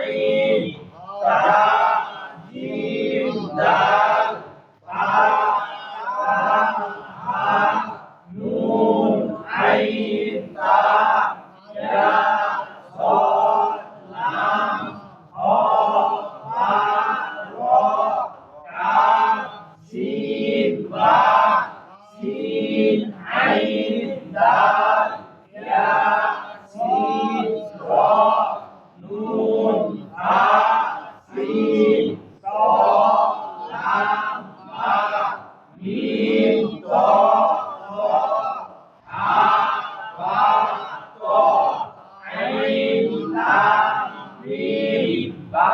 আইন তা জিম দাল তা হা নুন আইন তা ইয়া صاد لام ها وا را كاف سين با سين عين دال يا سين را نون ها سين صاد لام با ميم تا ها با تا عين لام ميم با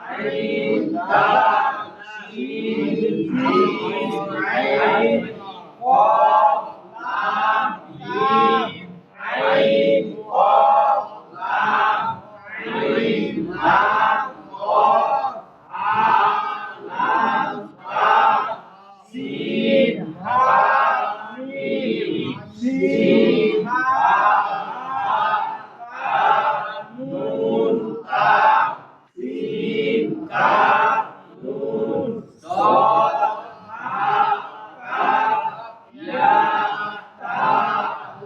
عين لام شين ميم عين قاف لام ميم عين قاف لام عين لام قاف ها لام قاف سين ها ميم سين ها نون قاف سين قاف نون صاد ها قاف يا تا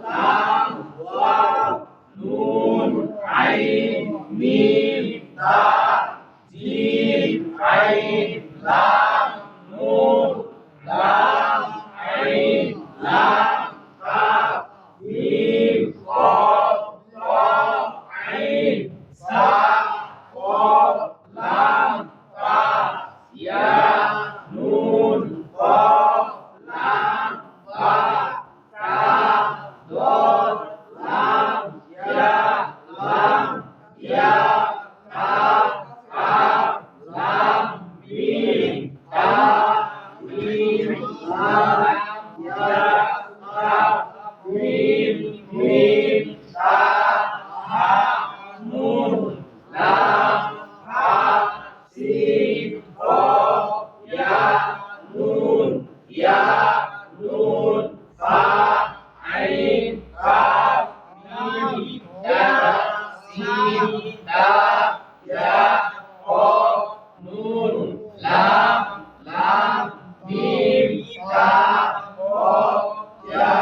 لام واو نون عين ميم تا جيم عين لام نون لام عين لام قاف ميم قاف قاف عين سا قاف لام قاف يا نون قاف لام قاف كاف ضاد لام يا لام يا قاف قاف لام ميم كاف ميم لام يا قاف ميم ميم تا ها نون لام قاف سين قاف يا نون يا نون فا عين قاف ميم يا سين تا يا قاف نون لام لام ميم تا قاف يا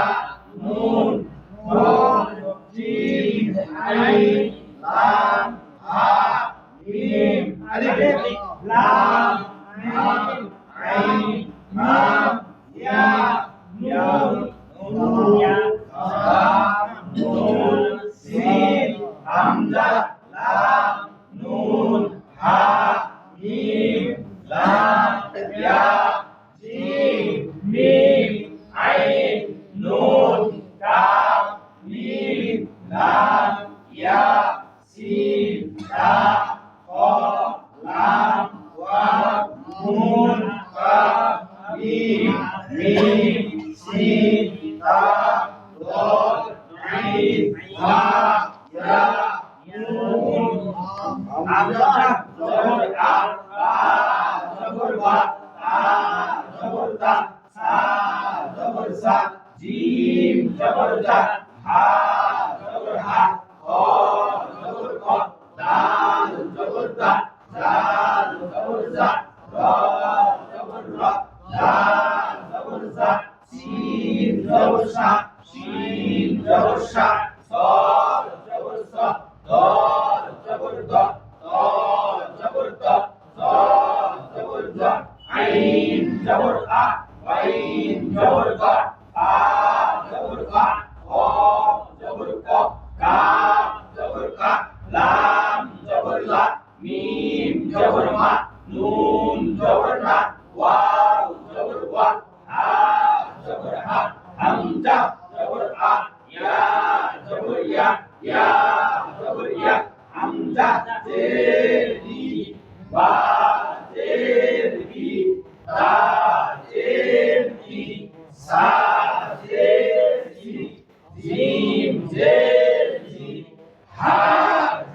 نون قاف جيم عين لام ها ميم ألف لام ميم عين مام يا نون نون يا قاف نون سين همزة لام نون ها ميم لام يا جيم ميم عين نون كاف ميم لام يا سين تا قاف لام واو نون قاف ميم ميم سين تا ضاد عين ها يا نون همزة زبر ا با زبر با تا زبر تا سا زبر سا جيم زبر جا ها زبر ها قا زبر قا دال زبر دا زال زبر زا را زبر را زال زبر زا سين زبر شا شين زبر شا صاد زبر صا ضاد زبر ضا ضاد زبر ضا صاد زبر ضا عين زبر ا عين زبر قا ا زبر قا قاف زبر قا كاف زبر قا لام زبر لا ميم زبر ما نون زبر نا واو زبر وا ها زبر ها همزة زبر ا يا زبر يا يا زبر يا همزة زيري با زيري تا زيري سا زيري جيم زيري ها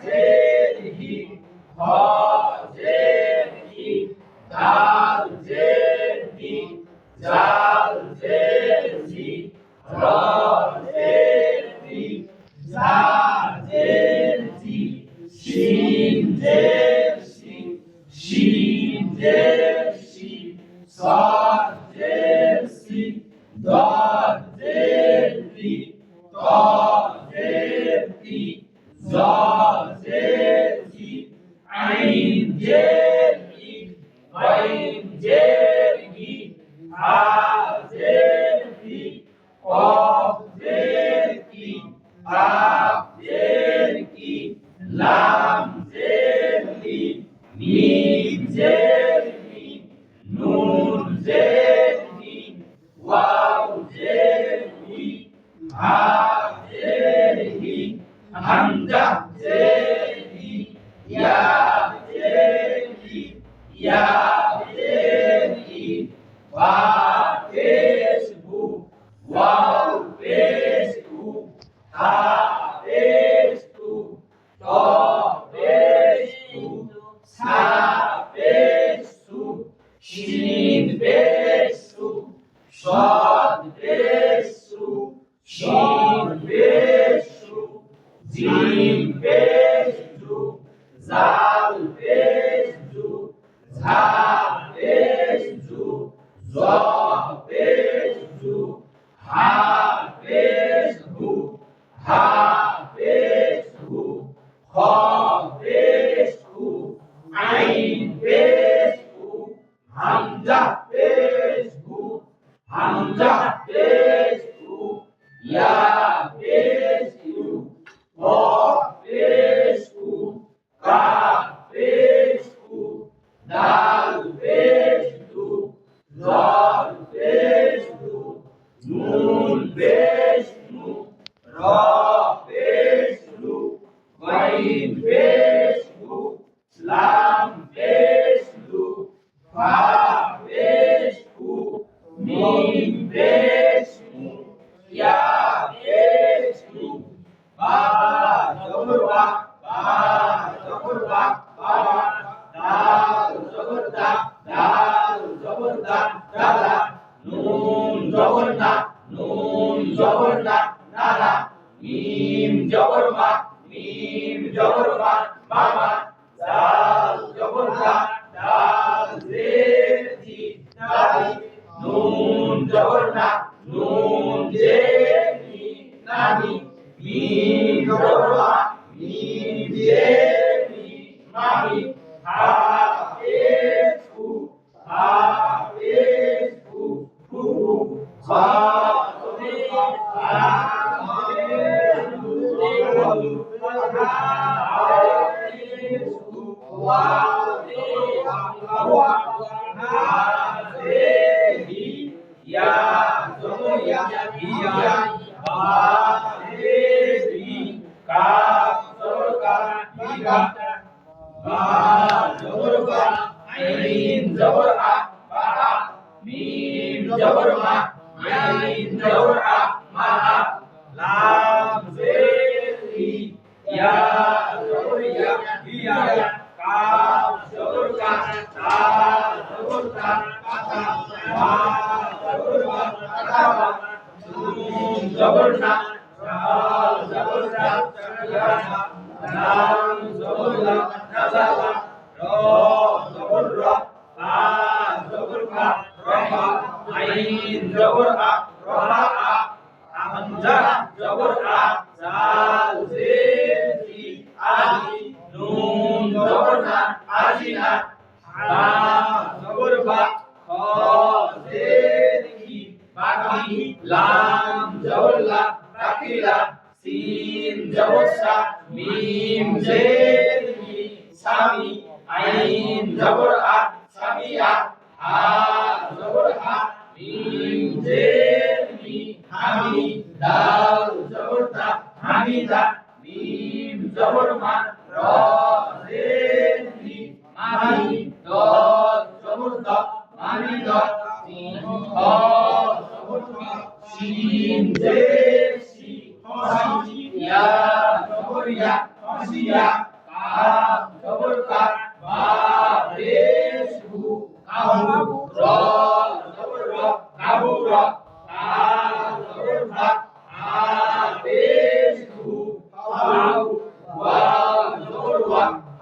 زيري ها زيري دال زيري زال زيري را زيري زا زيري شين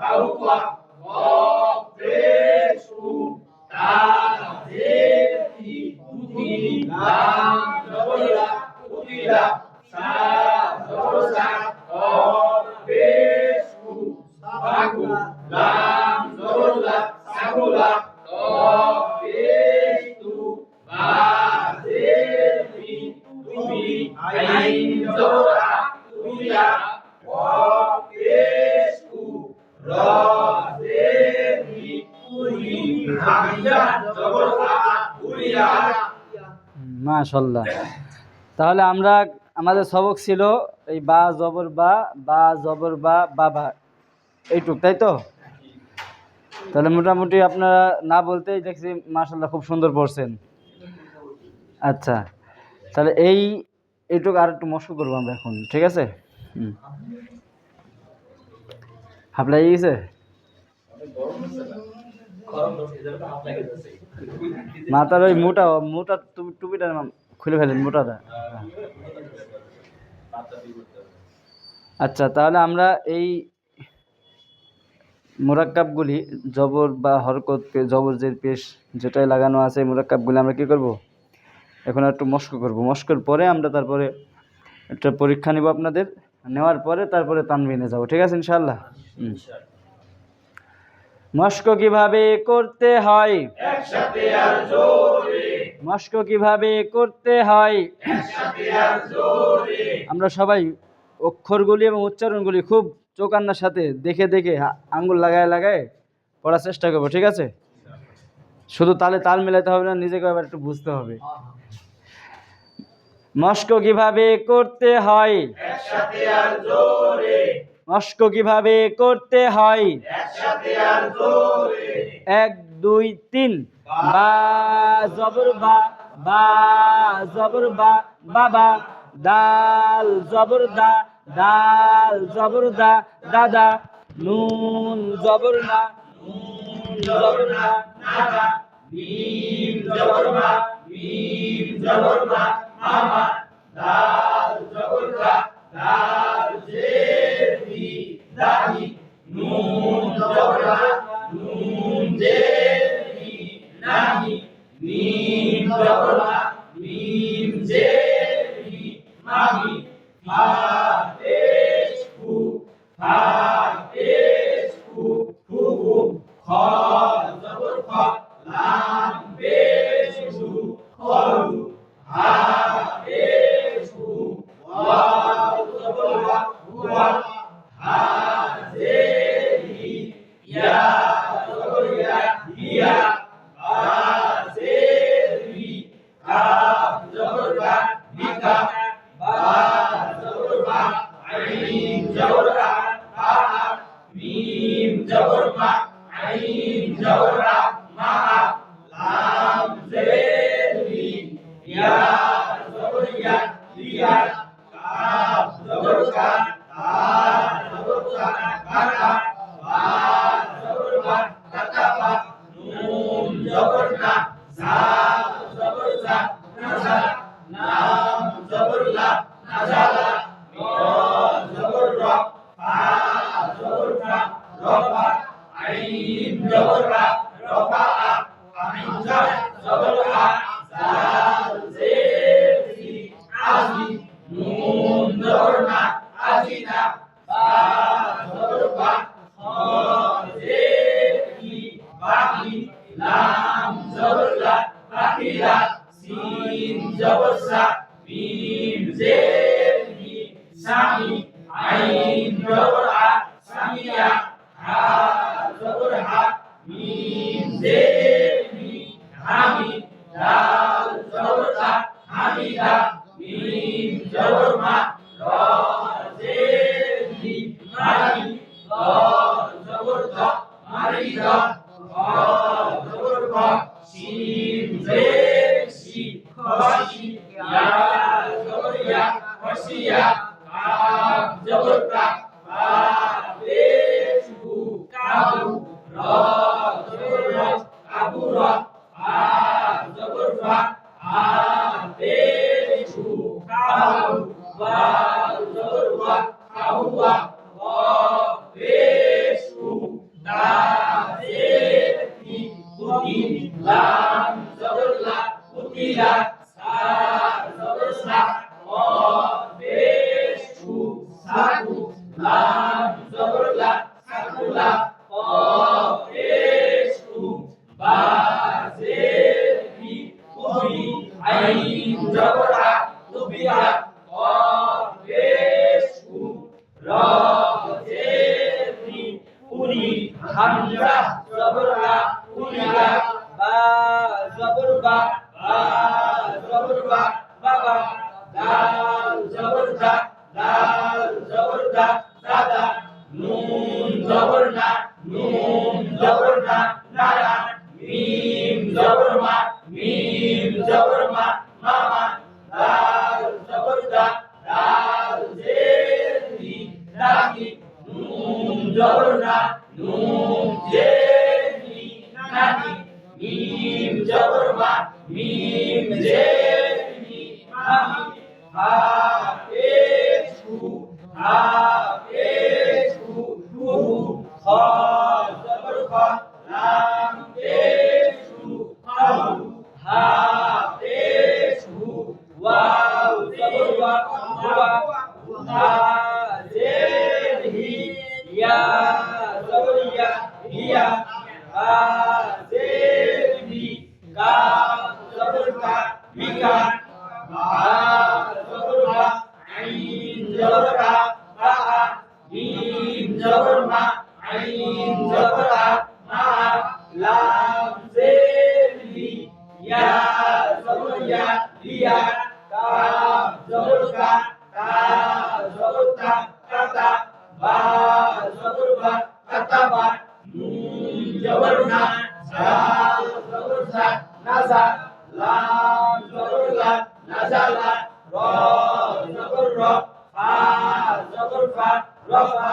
কাহুয়া কফ পেশ কু তা জেতি কুতি লাম জবরা কুতিলা সা জবরসা কফ পেশ কু সাকু লাম জবরলা সাকুলা কফ পেশ তু বা জেতি তুমি আইন জবরা তুমিয়া কফ পেশ কু র জেতি তুই হামিয়া জবরলা উরিয়া। মাশাআল্লাহ। তাহলে আমরা আমাদের সবক ছিল এই বা জবর বা জবর বাবা এইটুক, তাই তো? তাহলে মোটামুটি আপনারা না বলতেই দেখছি মাশাআল্লাহ খুব সুন্দর পড়ছেন। আচ্ছা, তাহলে এইটুক আর একটু মস্ক করবো আমরা এখন, ঠিক আছে? হাফলাই গেছে মাথার ওই মোটা টুপিটা খুলে ফেলেন, মোটাটা। আচ্ছা, তাহলে আমরা এই মুরাক্কাবগুলি জবর বা হরকত জবর জের পেশ যেটাই লাগানো আছে মুরাক্কাবগুলি আমরা কি করব, এখন একটু মস্ক করব। মস্কর পরে আমরা তারপরে একটা পরীক্ষা নিব আপনাদের, নেওয়ার পরে তারপরে তানবিনে যাব, ঠিক আছে ইনশাআল্লাহ? মস্ক কিভাবে করতে হয় একসাথে আর জোরে, মস্ক কিভাবে করতে হয় একসাথে আর জোরে, আমরা সবাই অক্ষরগুলি এবং উচ্চারণগুলি খুব চোখান্নার সাথে দেখে দেখে আঙ্গুল লাগায় লাগায় পড়ার চেষ্টা করবো, ঠিক আছে? শুধু তালে তাল মেলাতে হবে না, নিজেকে আবার একটু বুঝতে হবে। মস্ক কিভাবে করতে হয় একসাথে আর জোরে, মস্ক কিভাবে করতে হয় একসাথে আর জোরে, 1 2 3 বা জবর বা জবর বাবা, দাল জবর দাল জবর দাদা, নুন জবর না নাদা, মিম জবর মামা, দাল জবর দাল জেরি দাহি, নুন জবর নুন জেরি নাহি, মিম জবর মিম জেরি মামি, ফা পেশ কু ফুফু, খ জবর খ লাম পেশ কু খলু, হা পেশ কু ওয়াও জবর ওয়া হা জেরি ইয়া জবর ইয়া বা জেরি কাফ জবর কা বিকা, বা জবর বা আইন জবর আ মিম জবর মা আইন জবর মা, লাম জেরি ইয়া জবর ইয়া, কাফ জবর কা তা জবর কাকা, বা জবর বা কাকা, নুন জবর না জা জবর নাজা, লাম জবর লা নাজালা, র জবর র ফা জবর ফা রফা, আইন জবর রা রফা, আইন জবর আ জাল জেরি আজি, নুন জবর না আজিনা, বা জবর বা খ জেরি বাকি, লাম জবর লা বাকিলা, সিন জবর সা মিম জেরি সামি, আইন জবর আ সামিয়া, হা জবর হা মিম জেরি হামি, দাল জবর দা হামিদা, মিম জবর মা র জেরি মারি, র জবর দ মারিদা, খ জবর খ শিন জেরি খসি, ইয়া জবর ইয়া খসিয়া, কাফ জবর কা বা পেশ কু কাবু, র জবর র কাবুরা, ফা জবর ফা আ পেশ কু কাবু, ওয়া জবর ওয়া কাবুয়া, ক পেশ কু সাকুলা কফ পেশ কু বা জের বি কুবি আইন জবর আ তুবিয়া কফ পেশ কু র জের বি পুরি হামজা জবর আ পুরিয়া বা জবর বা বাবা দাল জবর দা দাদা নুন জবর না নারা মিম জবর মা মামা দাল জবর দা জের রি দাদি নুন জবর না জের রি নানি মিম জবর মা জের রি মামি হাফেজু ফুহু খ জবর খ লাম পেশু খাহু হাফেজু ওয়াও জবর ওয়া হা জের হি ইয়া জবর ইয়া হিয়া হা জের বি কাফ জবর কা বিকা জবর বা আইন জবর আ বা মিম জবর মা আইন জবর আ মা লাম জের লি ইয়া জবর ইয়া লিয়া কাফ জবর কা জবর তা কাতা বা জবর বা কাতাবা নুন জবর না জবর সা নাজা লাম জবর লা নাজালা র জবর র ফা জবর ফা রফা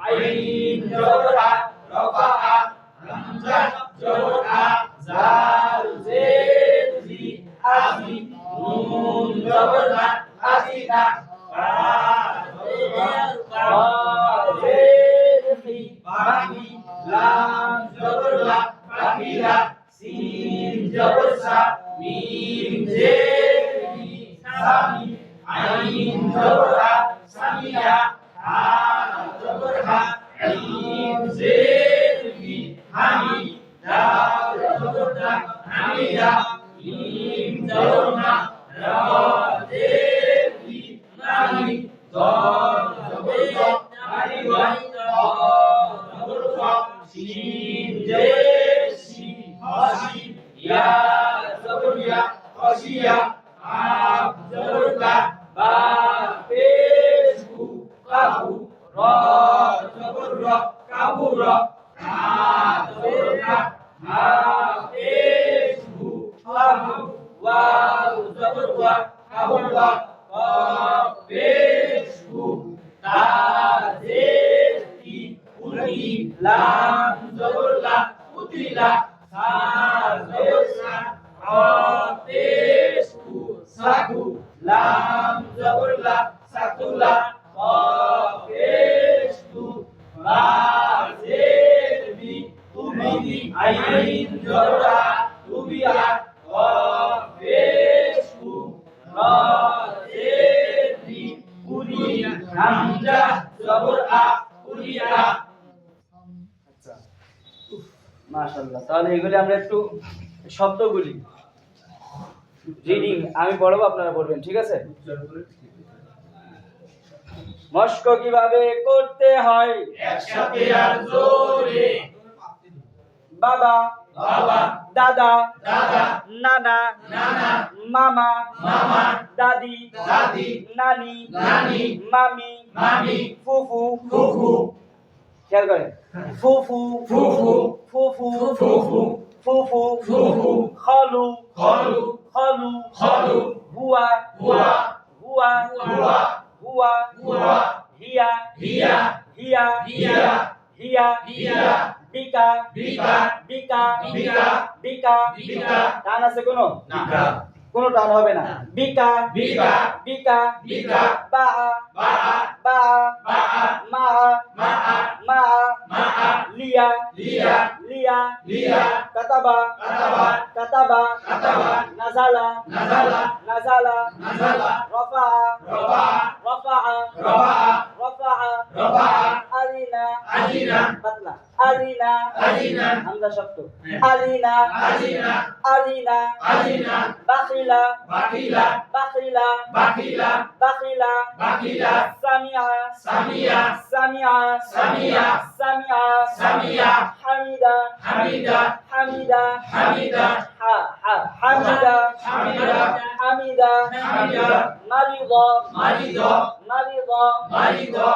আইন জবর আ রফা হামজা জবর আ জাল জের জি আজি নুন জবর না আজিনা বা জের হি বাকি লাম জবর লা বাকিলা সিন জবর সা মিম জের রি সামি আইন জবর আ সামিয়া হা জবর হা আইন জের রি হামি দাল জবর দা হামিদা মিম জবর মা রা জের রি মানি দল জবর দ আরিওয়া জবর খ শিন জের শি হসি ইয়া জবর ইয়া হসিয়া আপ জবর কা বা পেশ কু কাবু র জবর র কাবু র হা জবর কা হা পেশ কু কাবু ওয়াও জবর ওয়া কাবু ওয়া কফ পেশ কু তা জের তি উতি লাম জবর লা উতিলা সা জবর সা কফ পেশ কু সাকু লাম জবর লা সাকুলা কফ পেশ কু বা জের বি তুবি আইন জবর আ তুবিয়া কফ পেশ কু র জের বি পুরি হামজা জবর আ পুরিয়া। আচ্ছা মাশাআল্লাহ। তাহলে এগুলি আমরা একটু শব্দগুলি রিডিং আমি পড়বো, আপনারা পড়বেন, ঠিক আছে? মস্ক কিভাবে করতে হয় একসাথে আর জোরে বাবা দাদা নানা মামা দাদি নানি মামি ফুফু খেয়াল করেন, ফুফু খালু বুয়া হিয়া বিকা টান আছে কোনো টান হবে না। বিকা বা মা লিয়া কাতাবা নাজালা রফা আরিনা আজিনা পাতলা আলিনা আজিনা হামজা শক্ত হ্যাঁ। আলিনা আজিনা আলিনা আজিনা বাখিলা বাকিলা বাখিলা বাকিলা বাখিলা বাকিলা সামিয়া সামিয়া সামিয়া সামিয়া সামিয়া সামিয়া হামিদা হামিদা হামিদা হামিদা হামিদা হামিদা হামিদা হামিদা মারিদা মারিদা মারিদা মারিদা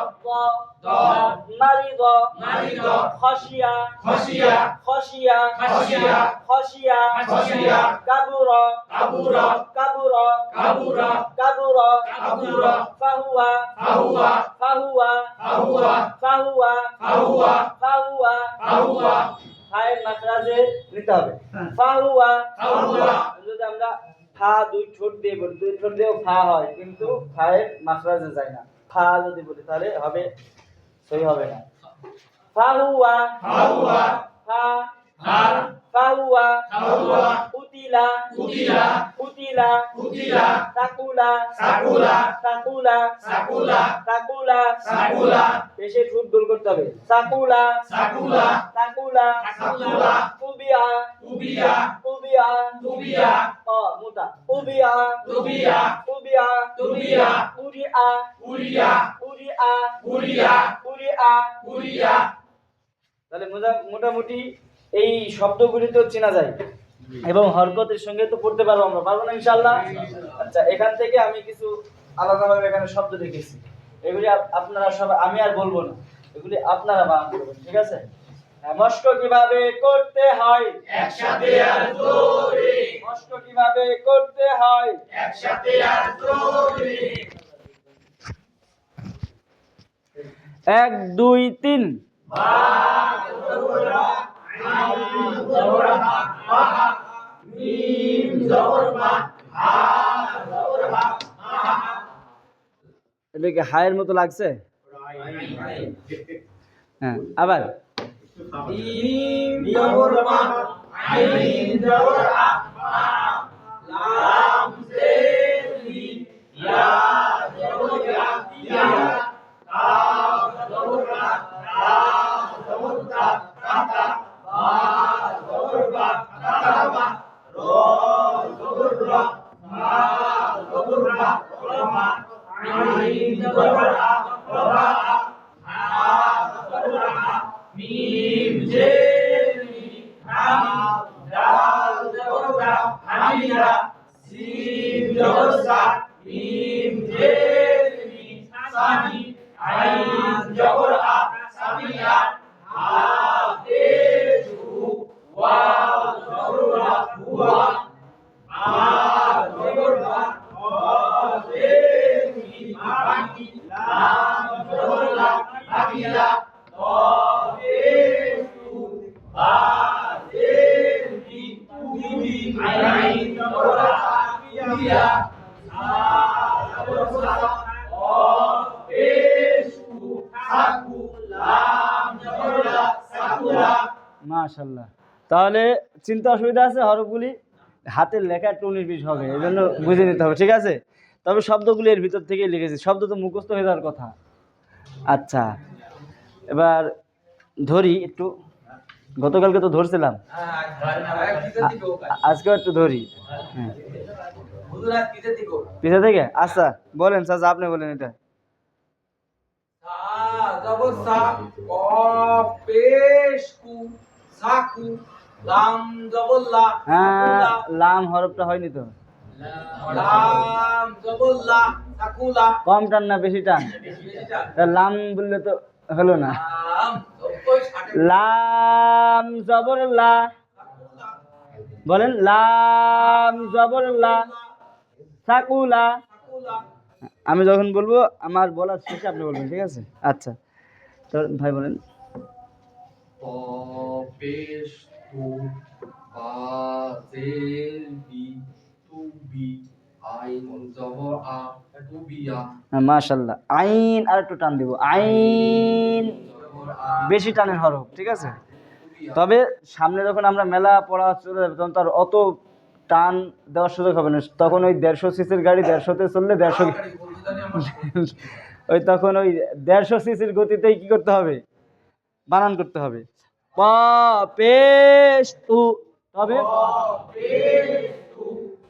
মারিদা মারিদা খাশিয়া খসিয়া খাশিয়া খসিয়া খাশিয়া খসিয়া কাবুরা কাবুরা কাবুরা কাবুরা কাবুরা কাবুরা ফাহুয়া ফাহুয়া ফাহুয়া ফাহুয়া ফাহুয়া ফাহুয়া ফাহুয়া ফাহুয়া ফায়ের মাখরাজে নিতে হবে ফাহুয়া ফাহুয়া যদি আমরা ফা দুই ঠোঁট দিয়ে বলি দুই ঠোঁট দিয়েও ফা হয় কিন্তু ফায়ের মাখরাজে যায় না ফা যদি বলি তাহলে হবে সহি হবে না ফাহুয়া ফাহুয়া ফা ফা ফাহুয়া ফাহুয়া উতিলা উতিলা উতিলা উতিলা তাকুলা সাকুলা তাকুলা সাকুলা তাকুলা সাকুলা পেশে ঠোঁট গোল করতে হবে তাকুলা সাকুলা তাকুলা সাকুলা উবিয়া উবিয়া উবিয়া উবিয়া মুতা উবিয়া উবিয়া উবিয়া উবিয়া উরিয়া উরিয়া উরিয়া উরিয়া উরিয়া উরিয়া তাহলে মোটামুটি এই শব্দগুলি তো চেনা যায় এবং হরকতের সঙ্গে তো পড়তে পারবো আমরা পারবো না ইনশাআল্লাহ আচ্ছা এখান থেকে আমি কিছু আলাদাভাবে এখানে শব্দ দেখেছি এগুলি আপনারা সবাই আমি আর বলবো না এগুলি আপনারা বানান করবেন ঠিক আছে মস্ক কিভাবে করতে হয় একসাথে আর জোরে মস্ক কিভাবে করতে হয় একসাথে আর জোরে 1 2 3 বা জবর বা আইন জবর বা বা মিম জবর বা হা জবর বা হা এটা কি হায়ের মতো লাগছে হ্যাঁ আবার মিম জবর বা আইন জবর আ লাম জের লি ইয়া জবর ইয়া ইয়া কাফ জবর কা তা জবর তা কাতা বা জবর বা কাতাবা র জবর র মা জবর রা রমা আইন জবর আ রবা হা জবর হা মিম জের মি হাম দাল জবর দা হামিদা সিন জবর সা মিম জের মি সামি আইন জবর আ সামিয়া হা পেশু ওয়াও জবর ওয়া হুয়া আ জবর বা ও জের মি মাবাকি লাম জবর লা বাকিলা ত পেশু বা জের মি তুবি আইন জবর আ বিয়া সা জবর সা ও পেশু সাকু লাম জবর লা সাকুলা মাশাআল্লাহ তাহলে চিন্তা অসুবিধা আছে হরফগুলি হাতের লেখা একটু 19-20 হবে এই জন্য বুঝে নিতে হবে ঠিক আছে তবে শব্দগুলি এর ভিতর থেকেই লিখেছি শব্দ তো মুখস্থ হয়ে যাওয়ার কথা আচ্ছা এবার ধরি একটু গতকালকে তো ধরছিলাম আজকেও একটু ধরি হ্যাঁ পিছা থেকে আচ্ছা বলেন চাচা আপনি বলেন এটা জবর সা কফ পেশ কু সাকু লাম জবর লা হ্যাঁ লাম হরফটা হয়নি তো লাম জবর লা সাকুলা কম টান না বেশি টান তা লাম বললে তো হলো না লাম জবর ষাটে লাম জবর লা বলেন লাম জবর লা সাকুলা সাকুলা আমি যখন বলবো আমার বলার শেষে আপনি বলবেন ঠিক আছে আচ্ছা তো ভাই বলেন পেশ তু বা জের বি তুবি আইন জবর আ তুবিয়া মাশাআল্লাহ আইন আর একটু টান দিব আইন জবর আ বেশি টানের হরফ ঠিক আছে তবে সামনে যখন আমরা মেলা পড়া চলে যাবে তখন তার অত টান দেওয়ার সুযোগ হবে না তখন ওই 150 সিসির গাড়ি 150-তে চললে 150 ওই তখন ওই 150 সিসির গতিতেই কি করতে হবে বানান করতে হবে। প পেশ তু। তবে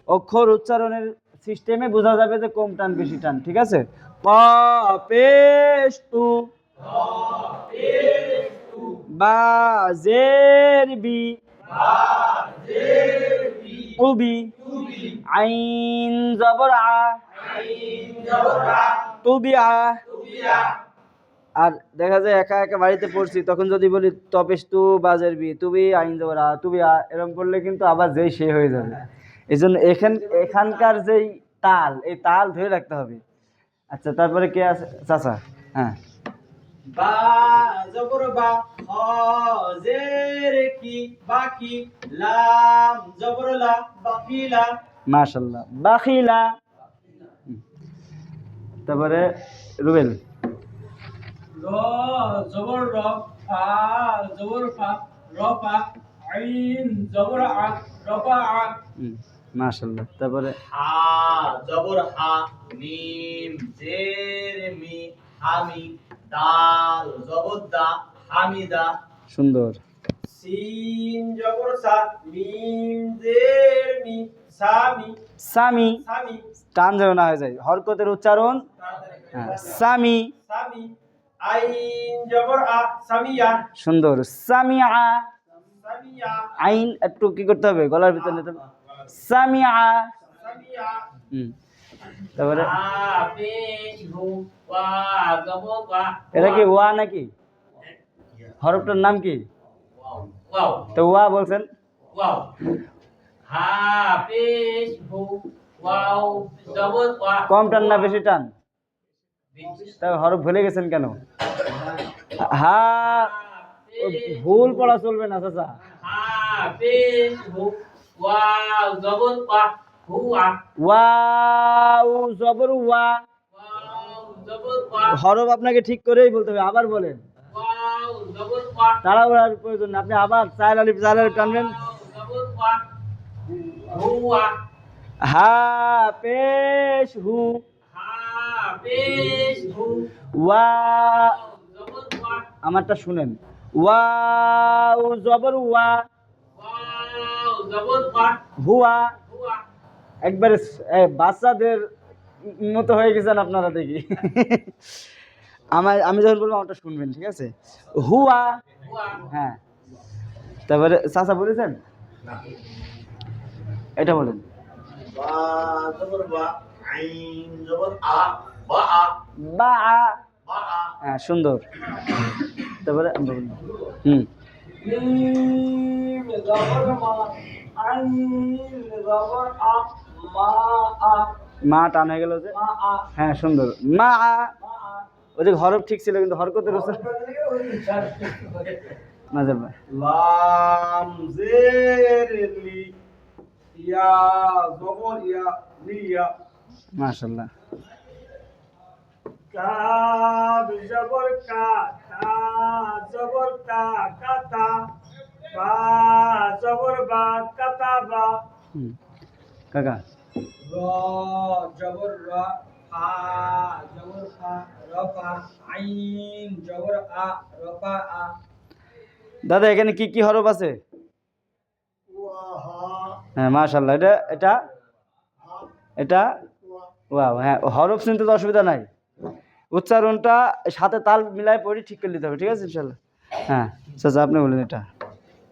অক্ষর উচ্চারণের সিস্টেমে বোঝা যাবে যে কম টান বেশি টান, ঠিক আছে? প পেশ তু। বা জের বি। উবি। আইন জবর আ। তুবিআ। আর দেখা যায় একা একা বাড়িতে পড়ছি, তখন যদি বলি তপেশ তু বাজের বি তুবি আইন জবর আ তুবিআ, এরকম করলে কিন্তু আবার যেই সে হয়ে যাবে। এই জন্য এখানকার যেই তাল, এই তাল ধরে রাখতে হবে। আচ্ছা, তারপরে কে আছে চাচা? হ্যাঁ, বা জবর বা, খ জের কি বাকি, লাম জবর লা, বাকিলা। মাশাআল্লাহ, বাখিলা। তারপরে রুবেল। র জবর র, ফা জবর ফা, রফা, আইন জবর আ, রফা আ। মাশাআল্লাহ। তারপরে হা জবর হা, মিম জের মি, হামি, দাল জবর দা, হামিদা। সুন্দর। সিন জবর সা, মিম জের মি, সামি, সামি। সামি। টান যেন না হয়ে যায়, হরকতের উচ্চারণ। হ্যাঁ, সামি। সামি। আইন জবর আ, সামিয়া, সুন্দর। সামিআ। সামিয়া। আইন একটু কি করতে হবে, গলার ভিতরে নিতে হবে। সামিআ। সামিয়া। তারপরে হাফিজু, ওয়া জবর ওয়া। এটা কি ওয়া নাকি? হরফটার নাম কি? ওয়াও। তো ওয়া বলছেন। ওয়াও। হাফিজু, ওয়াও জবর ওয়া। কম টান না বেশি টান? তা হরফ ভুলে গেছেন কেন? হ্যাঁ, ভুল পড়া চলবে না চাচা। হাফিজু, ওয়াও জবর ওয়া, হুয়া। ওয়াও জবর ওয়া। ওয়াও জবর ওয়া, হরফ আপনাকে ঠিক করেই বলতে হবে, আবার বলেন। ওয়াও জবর ওয়া, তাড়াহুড়ার প্রয়োজন না, আপনি আবার চার আলিফ টানবেন। ওয়াও জবর ওয়া, হুয়া। হা পেশ হু। হাফিজু, ওয়া। ওয়াও জবর ওয়া, আমারটা শুনেন। ওয়াও জবর ওয়া। ওয়াও জবর ওয়া, হুয়া। হুয়া। একবারে বাচ্চাদের মতো হয়ে গেছেন আপনারা দেখি। আমি যখন বলবো আমারটা শুনবেন, ঠিক আছে? হুয়া। হুয়া। হ্যাঁ, তারপরে চাচা বলেছেন এটা বলেন। বা জবর বা, আইন জবর আ, বা আ, বা। বা আ। হ্যাঁ, সুন্দর। তারপরে আমরা বলি। মিম জবর মা, আইন জবর আ, মা আ, মা টান হয়ে গেল যে। মা আ, হ্যাঁ, সুন্দর। মা। মা আ। ওদিকে হরফ ঠিক ছিল কিন্তু হরকতের নাজার ভাই। লাম জের লি, ইয়া জবর ইয়া, লিয়া। মাশাআল্লাহ। কাব জবর কা, তা জবর তা, কাতা। বা জবর বা, কাতাবা। কাকা। র জবর র, ফা জবর ফা, রফা, আইন জবর আ, রফা আ। দাদা এখানে কি কি হরফ আছে? হ্যাঁ, মাশাআল্লাহ। এটা এটা এটা ওয়াও। হ্যাঁ, হরফ শুনতে তো অসুবিধা নাই, উচ্চারণটা সাথে তাল মিলায় পড়ি ঠিক করে নিতে হবে, ঠিক আছে ইনশাআল্লাহ। হ্যাঁ চাচা, আপনি বলেন এটা।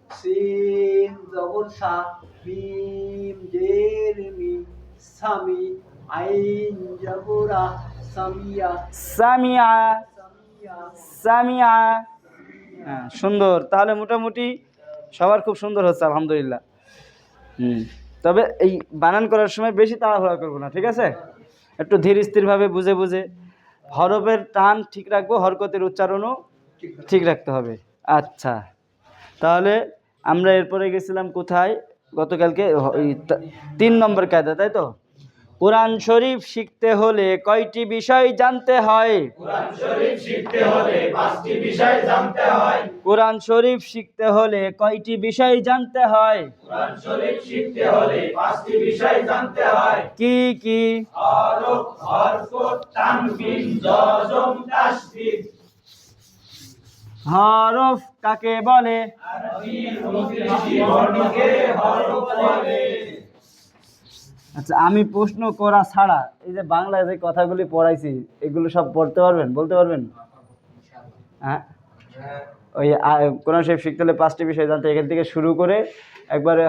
সিন জবর সা, মিম জের মি, সামি, আইন জবর আ, সামিয়া, সামিআ। সামিয়া। সামিআ। হ্যাঁ, সুন্দর। তাহলে মোটামুটি সবার খুব সুন্দর হচ্ছে, আলহামদুলিল্লাহ। তবে এই বানান করার সময় বেশি তাড়াহুড়া করবো না, ঠিক আছে? একটু ধীর স্থিরভাবে বুঝে বুঝে হরফের টান ঠিক রাখবো, হরকতের উচ্চারণও ঠিক রাখতে হবে। আচ্ছা, তাহলে আমরা এরপরে গেছিলাম কোথায় গতকালকে? 3 নম্বর কায়দা, তাই তো? কোরআন শরীফ শিখতে হলে কয়টি বিষয় জানতে হয়? কোরআন শরীফ শিখতে হলে 5টি বিষয় জানতে হয়। কোরআন শরীফ শিখতে হলে কয়টি বিষয় জানতে হয়? কোরআন শরীফ শিখতে হলে 5টি বিষয় জানতে হয়। কি কি? হরফ, হরকত, তানবিন, জজম, তাসদীদ। হরফ কাকে বলে? আচ্ছা, আমি প্রশ্ন করা ছাড়া এই যে বাংলায় যে কথাগুলি পড়াইছি এগুলো সব পড়তে পারবেন, বলতে পারবেন? হ্যাঁ, ওই কোরআন শরীফ শিখতে হলে 5টি বিষয় জানতে, এখান থেকে শুরু করে একবারে